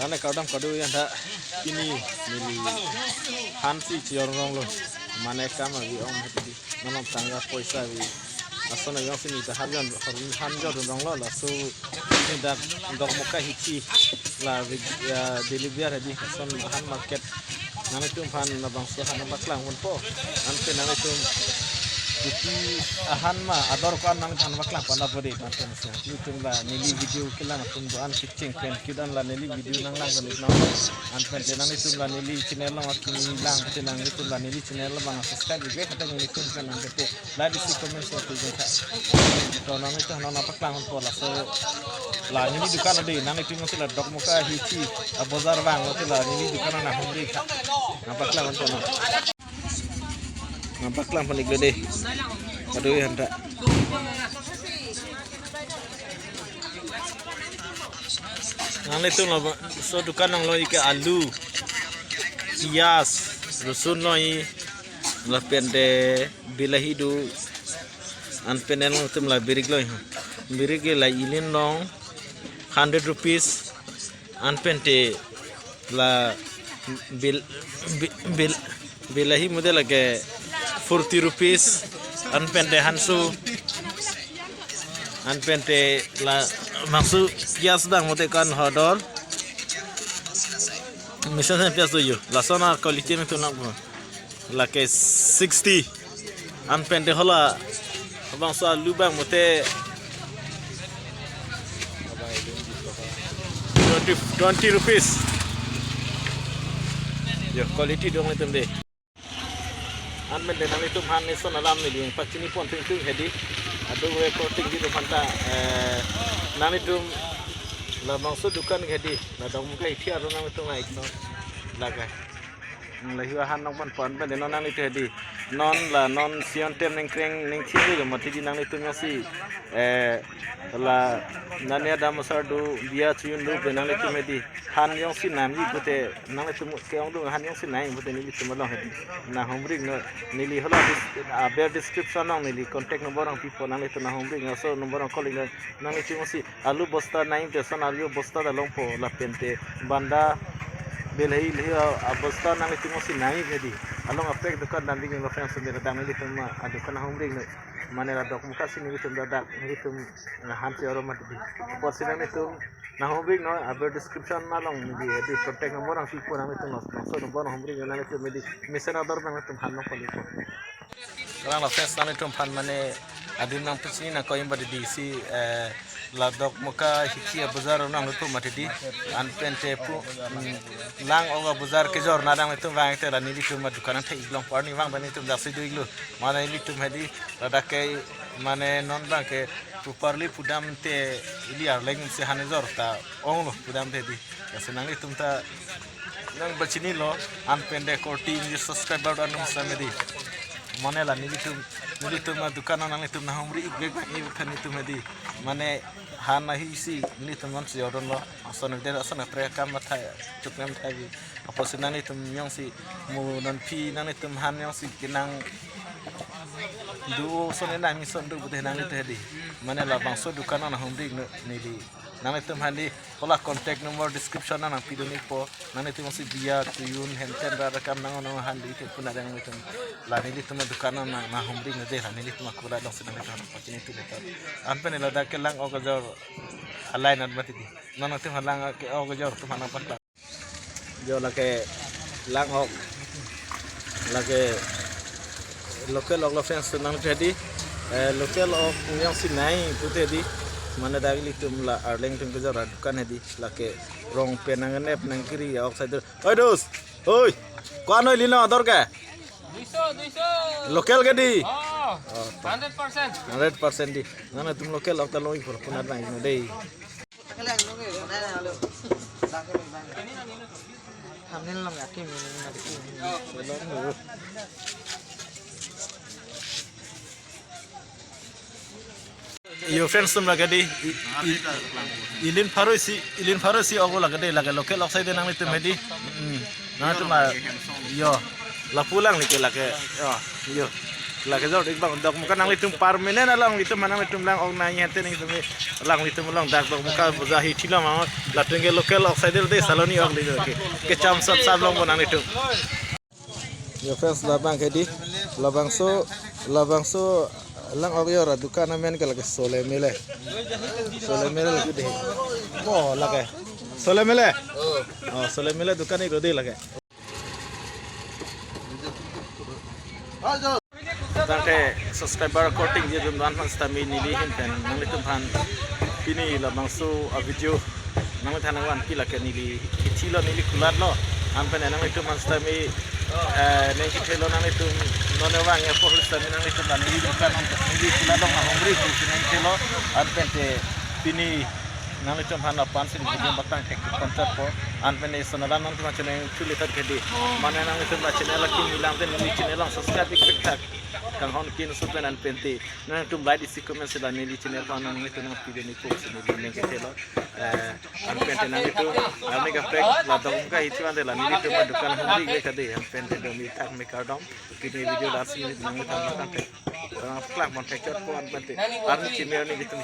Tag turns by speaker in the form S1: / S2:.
S1: nane kadam kadu yang dah ini mili hansi cior rong lo mana kama vi om hati nanom tangga poisa vi asana yang sini dah hanjor rong lo lah so ini dah dok muka hici lah deliver hadi asan han market nane tum han nabang so han maklang pun po ante nane tum Jadi ahan ma ador ko nang than makla pana bodi paten sa YouTube la nili video kilang tum doan kitching pen kidan la nili video nang lang ganit na an pen tenang itu la nili channel la makin lang tenang itu la nili channel la bang subscribe ge kata nili tum kan nang te la di si comment so tu jeng to nang itu nang paklang ko la so la nili dukan ade nang itu ngi la dok muka hici bazar bang ko la nili dukan na humri ka na paklang ko na nampak lang panig gede aduh ya hendak nang itu lo so dukan nang lo ike alu pias rusun lo i la pende bilahi du an penen lo tum la birig lo birig la ilin long 100 rupees an pente la bilahi model lagi 40 rupees anpente hansu anpente la maksud pias dang mote kan hodol misalnya pias tu yo la sona quality itu nak la ke 60 anpente hola abang so lubang mote 20 rupees yo quality dong itu deh an men den itu han ni son alam ni yang pacini pon ting hedi adu recording di depan ta nan itu la maksud dukan hedi la dong kai thia ro nan itu ngai no laga la hiwa han nong pon ben den nan itu hedi non la non sion tem ning kreng ning thi ro mati di nan itu ngasi la nan ya da masar du dia chuyun du ben nan itu medi han yang si nam ji bote nan itu keong du han yang si nai bote ni itu malong hedi na homring no nili hola ber description nang nili contact number ang people nang itu na homring so number ang calling nang itu ngasi alu bosta nai te son alu bosta da longpo la pente banda belai leh bosta nang itu ngasi nai hedi along apek dukan dan dingin lo friends sendiri dan itu ma adukan homring no mana la dok muka sini itu dadak itu hansi orang mati posiran itu nah homring no aber description malong di contact number ang people nang itu no so number homring nang itu medi misalnya ador nang itu hanno palipo karang la friends nang itu pan mane adin nang pesini na koim badi di si la dok muka hikia bazar nang itu mati di an pente pu lang oga bazar ke jor nadang itu wang te la nili tu ma dukanan te iglong parni wang bani tu dasi du iglu mana ini tu medi rada ke mane non bang ke tu parli pudam te ili ar leng se hanezor ta ong pudam te di senang itu ta nang bacini lo an pende korti ni subscriber dan samedi mana la nili tu ma dukanan nang itu na humri igbe ni kan itu medi mane hana hisi ni teman si orang lo asal nanti asal pre kam matai cukup matai apa sih nani tem yang si mu non pi nani tem han yang si kinang duo so nena mi son du bude nani tadi mana la bang so dukan na homri ni di nani tem handi pola contact number description na pi doni po nani tem si dia tuyun henten ra kam nang no handi itu pun ada nang tem la ni tem dukan na homri ni deh ni tem aku dong sedang itu pacin itu betul ampe ni la da kelang ogajor alai nan mati di nana tem halang ke ogajor tu mana pat jo lake lang ok lake local ok fence nang jadi local ok yang sinai putih di mana dagli tum la arleng tum ke jara dukan di lake rong penangan nep nang kiri ok side oi dos oi kau oi lina ador ke 200 local ke di 100% di nana tum local ok taloi por punar nai no dei hamil lang yakin yo friends tum lagadi ilin farosi ogo lagade laga local outside nang itu medi na tu ma yo la pulang ni ke lage yo lagi jauh dik bang dok muka nang litum permanen alang litum manang litum lang ong nanya hente ning tumi lang litum lang dak dok muka buzahi tila mau latenge lokal outside de saloni ong litum ke cham sab sab long bonang litum yo fans labang kedi labang so lang ogyora dukan amen kala ke sole mele lagi deh oh lage sole mele oh sole mele dukan ini rodi lage Tangke subscriber coating dia dum dan stami nili hinten nang litum han kini labang so video nang thanang wan pila ke nili itilo nili kulat lo ampen nang litum han stami neng kitelo nang litum nona wang ya pohul stami nang litum dan nili dukan nili kulat lo ngomri ku nang kitelo ampen te kini nang litum han apan sin video batang tek konser po ampen ne sonalan nang tuma chene tulitar kedi mana nang litum ba channel ki milang den nili channel lang subscribe klik tak kang hon kin supen an penti nang tum like isi comment sila nili channel pa nang itu nang video ni post ni nang ketelo an penti nang itu ami ka prek la dong ka itu ande la nili tum dukan hundi ge kade an penti do mi tak me ka dom kini video last minute nang tam kan tek klak mon tek chot po an penti ar ni chimel ni gitu